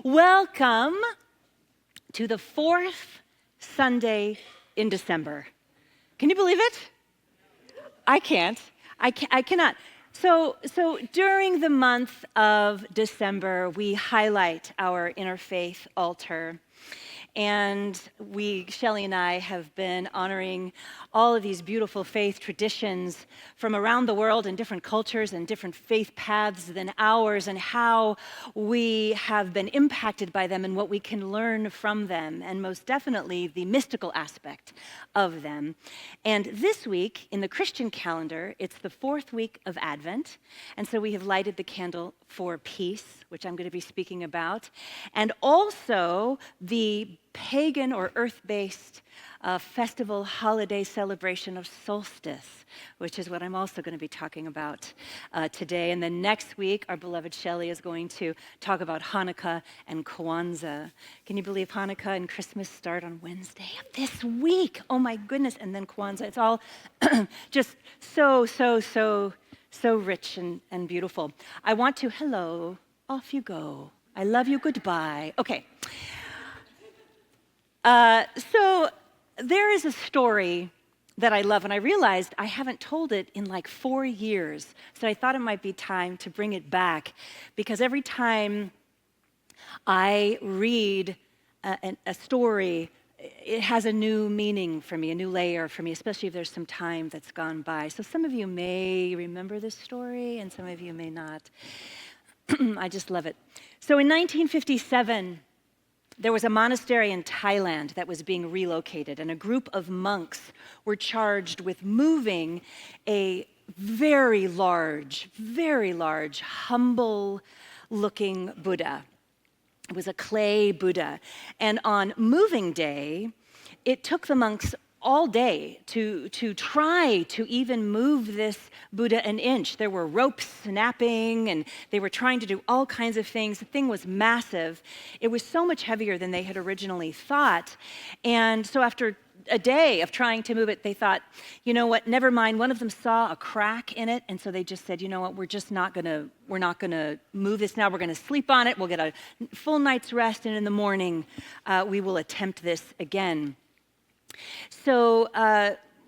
Welcome to the fourth Sunday in December. Can you believe it? I can't. I cannot. So during the month of December, we highlight our interfaith altar. And Shelley and I, have been honoring all of these beautiful faith traditions from around the world in different cultures and different faith paths than ours, and how we have been impacted by them and what we can learn from them, and most definitely the mystical aspect of them. And this week in the Christian calendar, it's the fourth week of Advent, and so we have lighted the candle for peace, which I'm going to be speaking about, and also the pagan or earth-based festival holiday celebration of solstice, which is what I'm also going to be talking about today. And then next week, our beloved Shelley is going to talk about Hanukkah and Kwanzaa. Can you believe Hanukkah and Christmas start on Wednesday of this week? Oh my goodness. And then Kwanzaa. It's all just so rich and beautiful. I want to, hello, off you go. I love you, goodbye. Okay. So there is a story that I love, and I realized I haven't told it in like 4 years, so I thought it might be time to bring it back, because every time I read a story, it has a new meaning for me, a new layer for me, especially if there's some time that's gone by. So some of you may remember this story, and some of you may not. I just love it. So in 1957, there was a monastery in Thailand that was being relocated, and a group of monks were charged with moving a very large, humble-looking Buddha. It was a clay Buddha. And on moving day, it took the monks all day to try to even move this Buddha an inch. There were ropes snapping, and they were trying to do all kinds of things. The thing was massive. It was so much heavier than they had originally thought. And so after a day of trying to move it, they thought, you know what, never mind. One of them saw a crack in it, and so they just said, you know what, we're not gonna move this now. We're gonna sleep on it. We'll get a full night's rest, and in the morning, we will attempt this again. So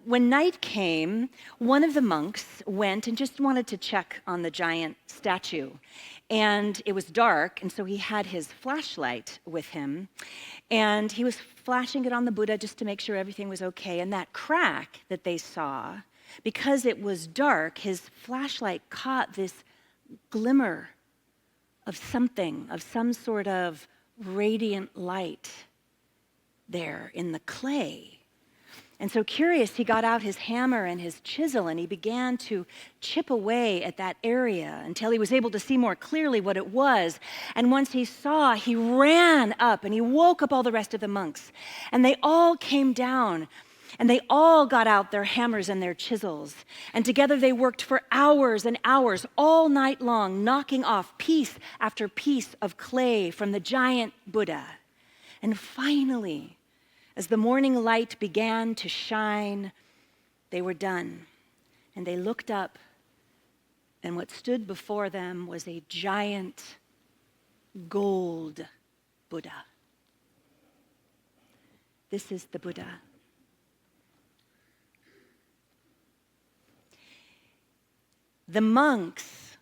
when night came, one of the monks went and just wanted to check on the giant statue. And it was dark, and so he had his flashlight with him. And he was flashing it on the Buddha just to make sure everything was okay. And that crack that they saw, because it was dark, his flashlight caught this glimmer of something, of some sort of radiant light there in the clay. And so curious, he got out his hammer and his chisel, and he began to chip away at that area until he was able to see more clearly what it was. And once he saw, he ran up and he woke up all the rest of the monks. And they all came down, and they all got out their hammers and their chisels. And together they worked for hours and hours, all night long, knocking off piece after piece of clay from the giant Buddha. And finally, as the morning light began to shine, they were done. And they looked up, and what stood before them was a giant gold Buddha. This is the Buddha. The monks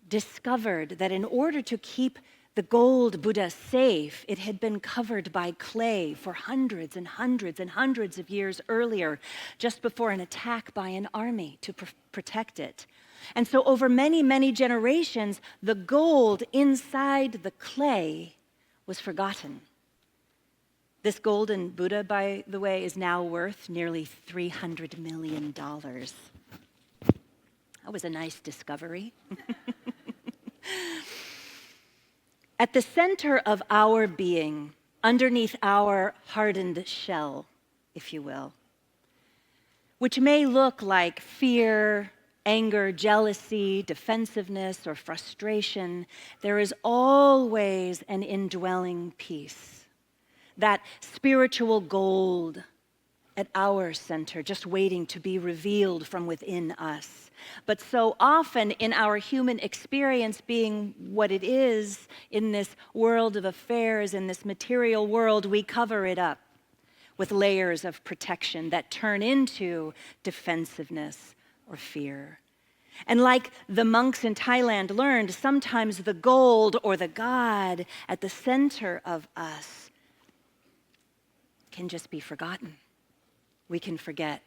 discovered that in order to keep the gold Buddha safe, it had been covered by clay for hundreds and hundreds and hundreds of years earlier, just before an attack by an army to protect it. And so over many, many generations, the gold inside the clay was forgotten. This golden Buddha, by the way, is now worth nearly $300 million. That was a nice discovery. At the center of our being, underneath our hardened shell, if you will, which may look like fear, anger, jealousy, defensiveness, or frustration, there is always an indwelling peace, that spiritual gold at our center, just waiting to be revealed from within us. But so often in our human experience, being what it is in this world of affairs, in this material world, we cover it up with layers of protection that turn into defensiveness or fear. And like the monks in Thailand learned, sometimes the gold or the God at the center of us can just be forgotten. We can forget.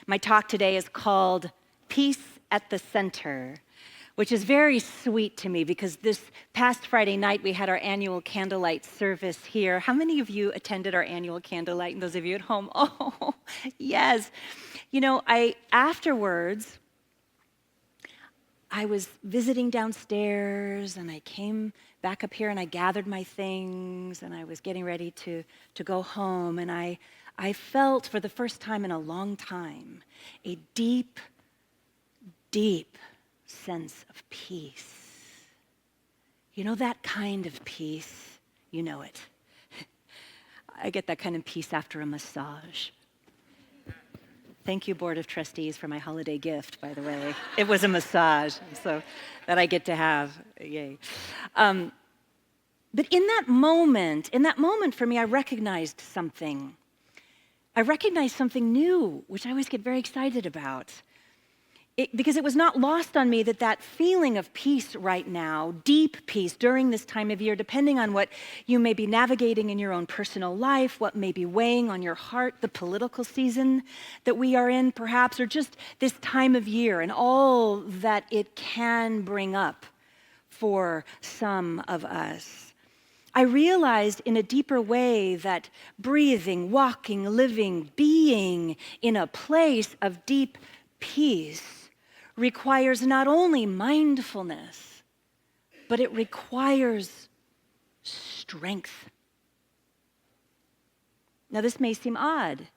My talk today is called Peace at the Center, which is very sweet to me because this past Friday night we had our annual candlelight service here. How many of you attended our annual candlelight? And those of you at home, oh, yes. You know, afterwards, I was visiting downstairs and I came back up here and I gathered my things and I was getting ready to go home, and I felt for the first time in a long time a deep, deep sense of peace. You know that kind of peace? You know it. I get that kind of peace after a massage. Thank you, Board of Trustees, for my holiday gift, by the way. It was a massage, so that I get to have. Yay. But in that moment for me, I recognized something. I recognized something new, which I always get very excited about. Because it was not lost on me that feeling of peace right now, deep peace during this time of year, depending on what you may be navigating in your own personal life, what may be weighing on your heart, the political season that we are in perhaps, or just this time of year and all that it can bring up for some of us. I realized in a deeper way that breathing, walking, living, being in a place of deep peace requires not only mindfulness, but it requires strength. Now, this may seem odd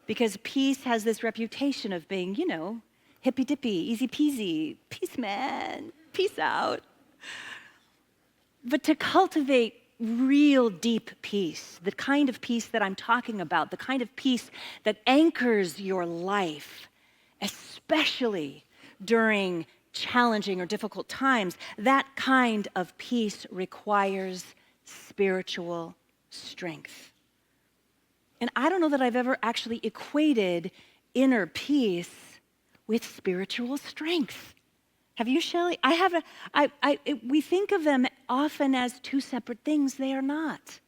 because peace has this reputation of being, hippy-dippy, easy-peasy, peace man, peace out. But to cultivate real deep peace, the kind of peace that I'm talking about, the kind of peace that anchors your life, especially during challenging or difficult times, that kind of peace requires spiritual strength. And I don't know that I've ever actually equated inner peace with spiritual strength. Have you, Shelley? We think of them often as two separate things. They are not.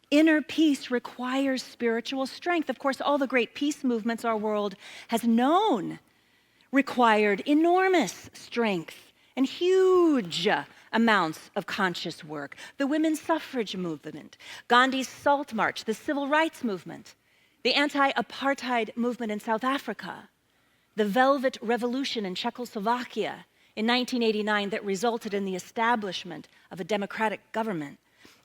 Inner peace requires spiritual strength. Of course, all the great peace movements our world has known required enormous strength and huge amounts of conscious work. The women's suffrage movement, Gandhi's Salt March, the civil rights movement, the anti-apartheid movement in South Africa, the Velvet Revolution in Czechoslovakia in 1989 that resulted in the establishment of a democratic government.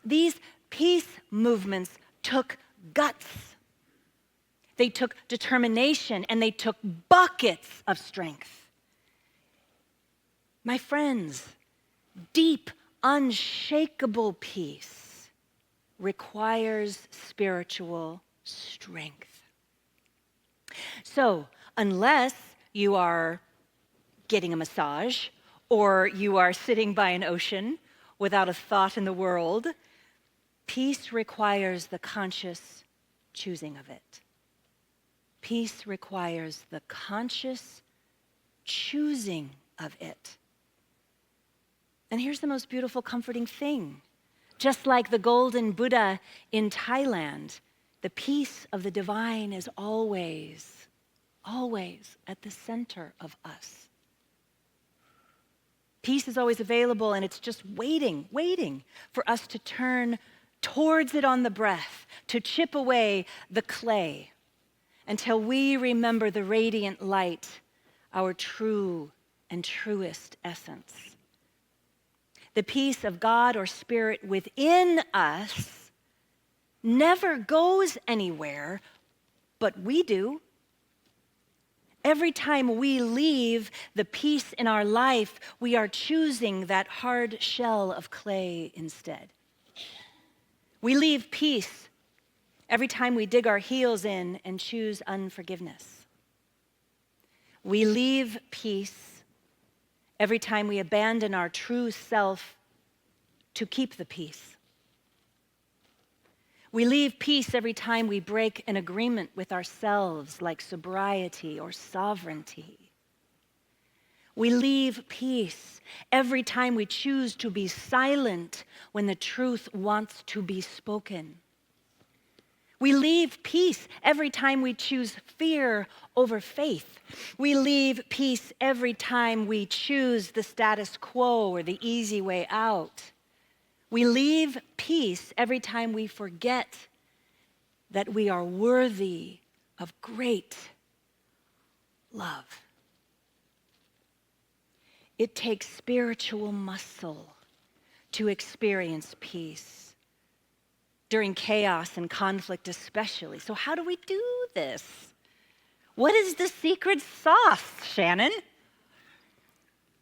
These peace movements took guts. They took determination, and they took buckets of strength. My friends, deep, unshakable peace requires spiritual strength. So, unless you are getting a massage or you are sitting by an ocean without a thought in the world, peace requires the conscious choosing of it. Peace requires the conscious choosing of it. And here's the most beautiful, comforting thing. Just like the golden Buddha in Thailand, the peace of the divine is always, always at the center of us. Peace is always available, and it's just waiting for us to turn towards it on the breath, to chip away the clay until we remember the radiant light, our true and truest essence. The peace of God or Spirit within us never goes anywhere, but we do. Every time we leave the peace in our life, we are choosing that hard shell of clay instead. We leave peace every time we dig our heels in and choose unforgiveness. We leave peace every time we abandon our true self to keep the peace. We leave peace every time we break an agreement with ourselves, like sobriety or sovereignty. We leave peace every time we choose to be silent when the truth wants to be spoken. We leave peace every time we choose fear over faith. We leave peace every time we choose the status quo or the easy way out. We leave peace every time we forget that we are worthy of great love. It takes spiritual muscle to experience peace, during chaos and conflict especially. So how do we do this? What is the secret sauce, Shannon?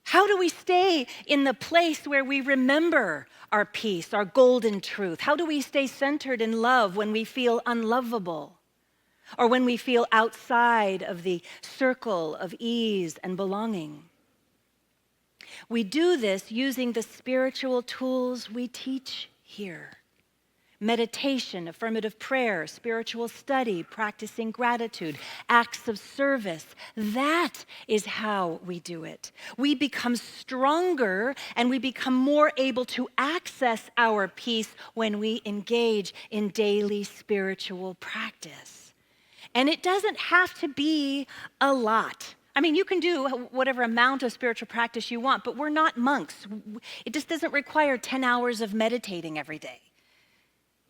How do we stay in the place where we remember our peace, our golden truth? How do we stay centered in love when we feel unlovable, or when we feel outside of the circle of ease and belonging? We do this using the spiritual tools we teach here. Meditation, affirmative prayer, spiritual study, practicing gratitude, acts of service. That is how we do it. We become stronger and we become more able to access our peace when we engage in daily spiritual practice. And it doesn't have to be a lot. I mean, you can do whatever amount of spiritual practice you want, but we're not monks. It just doesn't require 10 hours of meditating every day.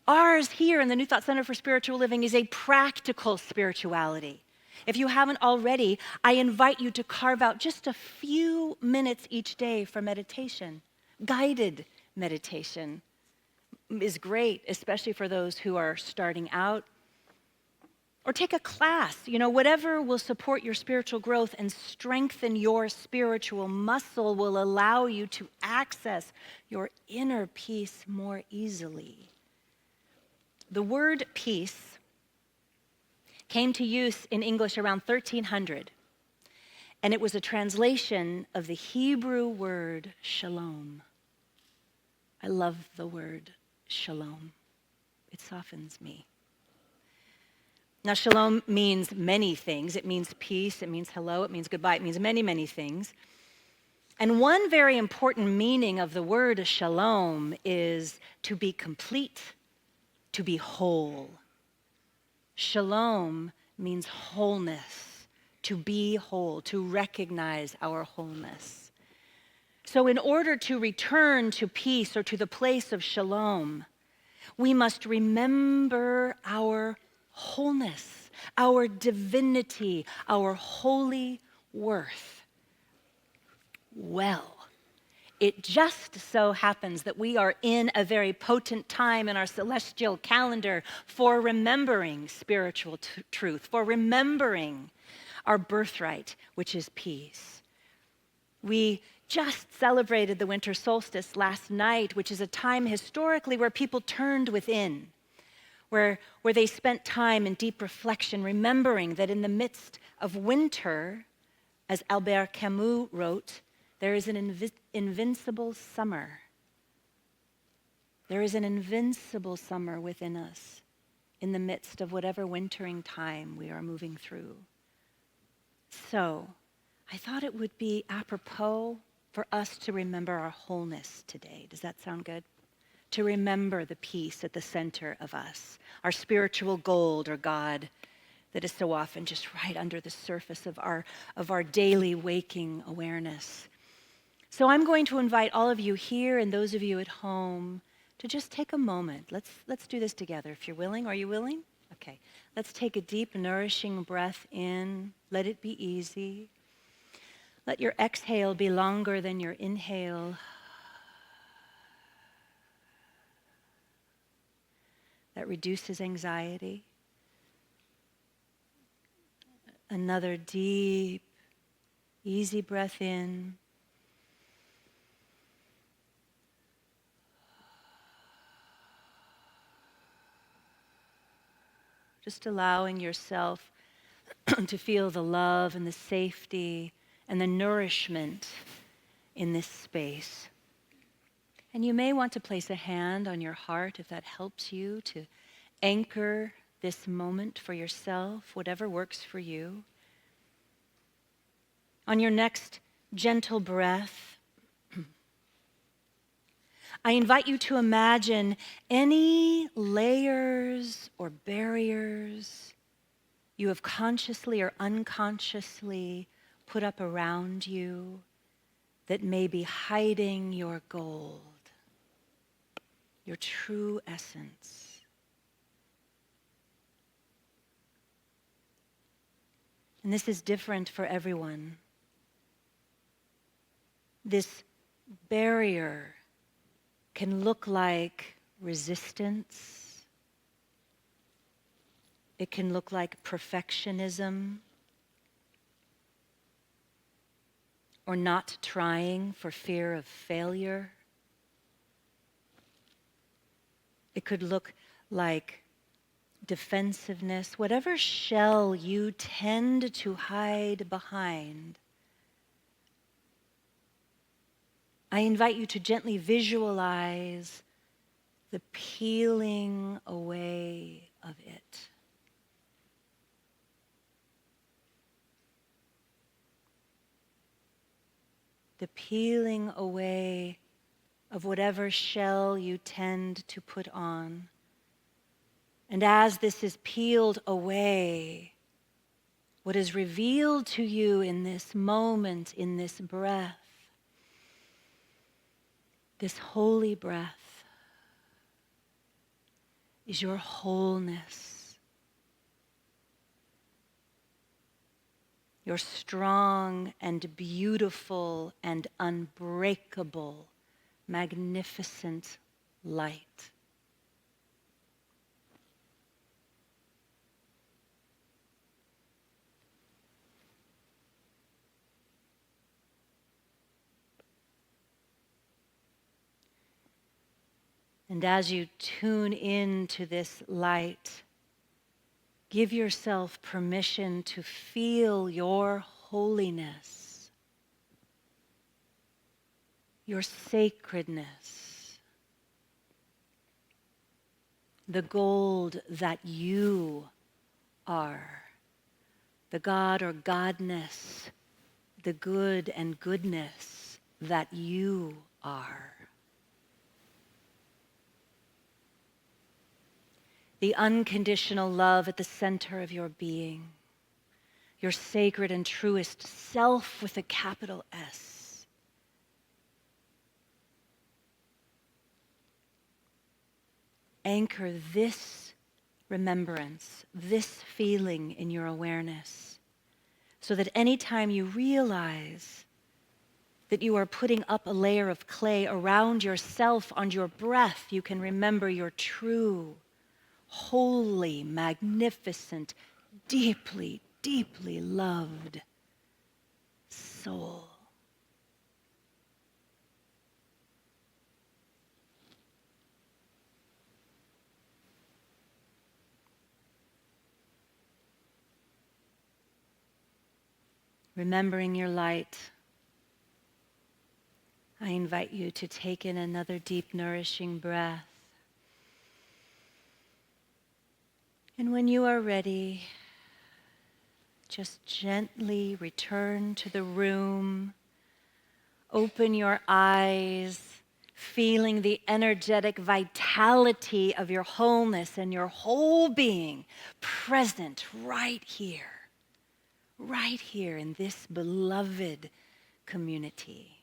Ours here in the New Thought Center for Spiritual Living is a practical spirituality. If you haven't already, I invite you to carve out just a few minutes each day for meditation. Guided meditation is great, especially for those who are starting out. Or take a class, whatever will support your spiritual growth and strengthen your spiritual muscle will allow you to access your inner peace more easily. The word peace came to use in English around 1300, and it was a translation of the Hebrew word shalom. I love the word shalom. It softens me. Now, shalom means many things. It means peace, it means hello, it means goodbye, it means many, many things. And one very important meaning of the word shalom is to be complete, to be whole. Shalom means wholeness, to be whole, to recognize our wholeness. So in order to return to peace or to the place of shalom, we must remember our wholeness, our divinity, our holy worth. Well, it just so happens that we are in a very potent time in our celestial calendar for remembering spiritual truth, for remembering our birthright, which is peace. We just celebrated the winter solstice last night, which is a time historically where people turned within, where they spent time in deep reflection, remembering that in the midst of winter, as Albert Camus wrote, there is an invincible summer. There is an invincible summer within us in the midst of whatever wintering time we are moving through. So, I thought it would be apropos for us to remember our wholeness today. Does that sound good? To remember the peace at the center of us, our spiritual gold or God that is so often just right under the surface of our daily waking awareness. So I'm going to invite all of you here and those of you at home to just take a moment. Let's do this together. If you're willing, are you willing? Okay. Let's take a deep, nourishing breath in. Let it be easy. Let your exhale be longer than your inhale. That reduces anxiety. Another deep, easy breath in. Just allowing yourself to feel the love and the safety and the nourishment in this space. And you may want to place a hand on your heart if that helps you to anchor this moment for yourself, whatever works for you. On your next gentle breath, I invite you to imagine any layers or barriers you have consciously or unconsciously put up around you that may be hiding your gold, your true essence. And this is different for everyone. This barrier can look like resistance. It can look like perfectionism or not trying for fear of failure. It could look like defensiveness, whatever shell you tend to hide behind. I invite you to gently visualize the peeling away of it. The peeling away of whatever shell you tend to put on. And as this is peeled away, what is revealed to you in this moment, in this breath, this holy breath, is your wholeness, your strong and beautiful and unbreakable, magnificent light. And as you tune into this light, give yourself permission to feel your holiness, your sacredness, the gold that you are, the God or Godness, the good and goodness that you are. The unconditional love at the center of your being, your sacred and truest self with a capital S. Anchor this remembrance, this feeling in your awareness, so that anytime you realize that you are putting up a layer of clay around yourself on your breath, you can remember your true, holy, magnificent, deeply, deeply loved soul. Remembering your light, I invite you to take in another deep, nourishing breath. And when you are ready, just gently return to the room. Open your eyes, feeling the energetic vitality of your wholeness and your whole being present right here in this beloved community.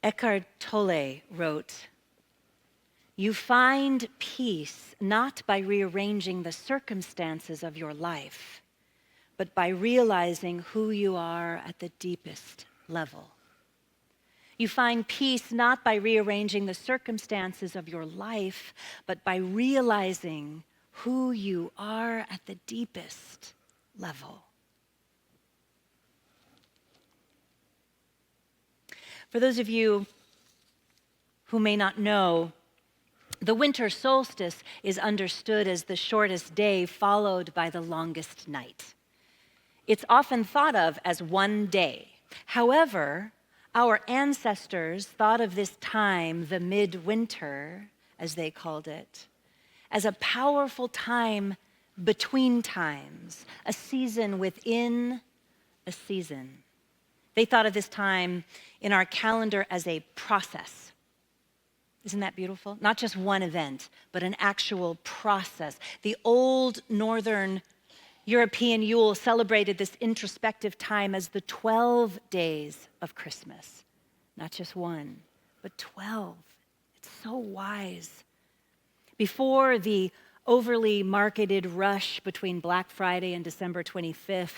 Eckhart Tolle wrote, "You find peace not by rearranging the circumstances of your life, but by realizing who you are at the deepest level. You find peace not by rearranging the circumstances of your life, but by realizing who you are at the deepest level." For those of you who may not know, The winter solstice is understood as the shortest day followed by the longest night. It's often thought of as one day. However, our ancestors thought of this time, the midwinter, as they called it, as a powerful time between times, a season within a season. They thought of this time in our calendar as a process. Isn't that beautiful? Not just one event, but an actual process. The old northern European Yule celebrated this introspective time as the 12 days of Christmas. Not just one, but 12. It's so wise. Before the overly marketed rush between Black Friday and December 25th,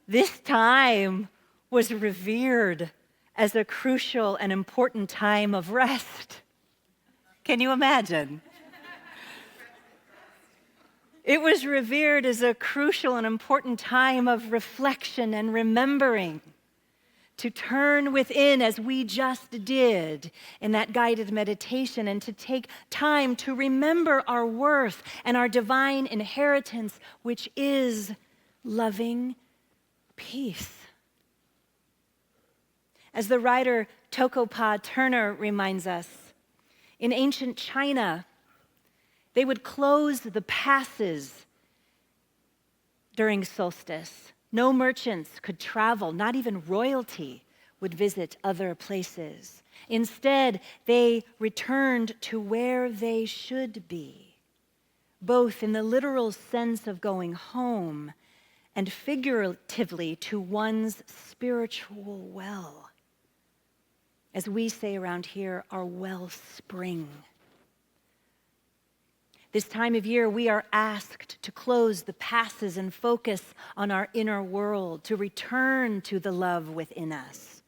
this time was revered as a crucial and important time of rest. Can you imagine? It was revered as a crucial and important time of reflection and remembering, to turn within as we just did in that guided meditation, and to take time to remember our worth and our divine inheritance, which is loving peace. As the writer Toko-Pa Turner reminds us, in ancient China, they would close the passes during solstice. No merchants could travel, not even royalty would visit other places. Instead, they returned to where they should be, both in the literal sense of going home and figuratively to one's spiritual well. As we say around here, our wellspring. This time of year, we are asked to close the passes and focus on our inner world, to return to the love within us.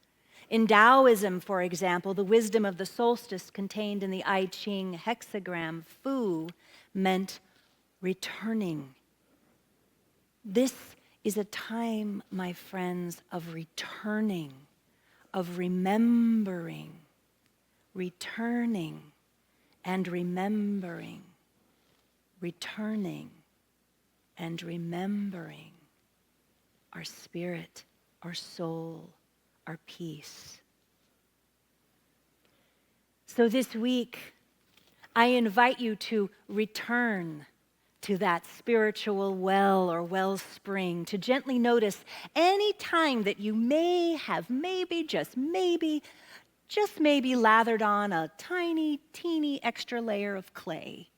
In Taoism, for example, the wisdom of the solstice contained in the I Ching hexagram, Fu, meant returning. This is a time, my friends, of returning, of remembering, returning and remembering, returning and remembering our spirit, our soul, our peace. So this week, I invite you to return to that spiritual well or wellspring, to gently notice any time that you may have just maybe lathered on a tiny, teeny extra layer of clay.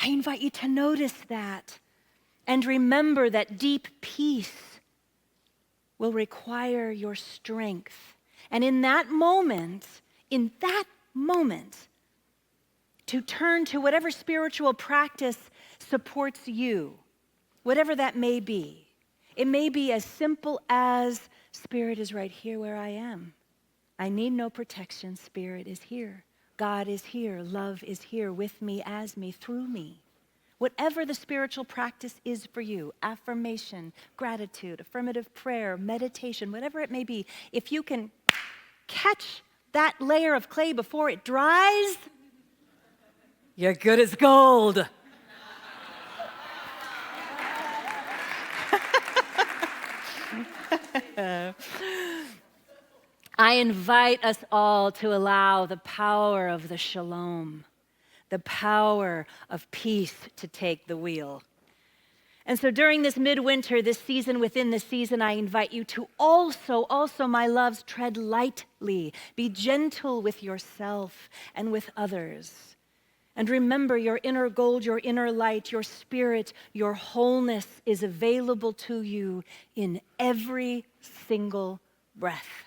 I invite you to notice that and remember that deep peace will require your strength. And in that moment, to turn to whatever spiritual practice supports you, whatever that may be. It may be as simple as, Spirit is right here where I am. I need no protection. Spirit is here. God is here. Love is here with me, as me, through me. Whatever the spiritual practice is for you, affirmation, gratitude, affirmative prayer, meditation, whatever it may be, if you can catch that layer of clay before it dries, you're good as gold. I invite us all to allow the power of the shalom, the power of peace to take the wheel. And so during this midwinter, this season within the season, I invite you to also, my loves, tread lightly. Be gentle with yourself and with others. And remember, your inner gold, your inner light, your spirit, your wholeness is available to you in every single breath.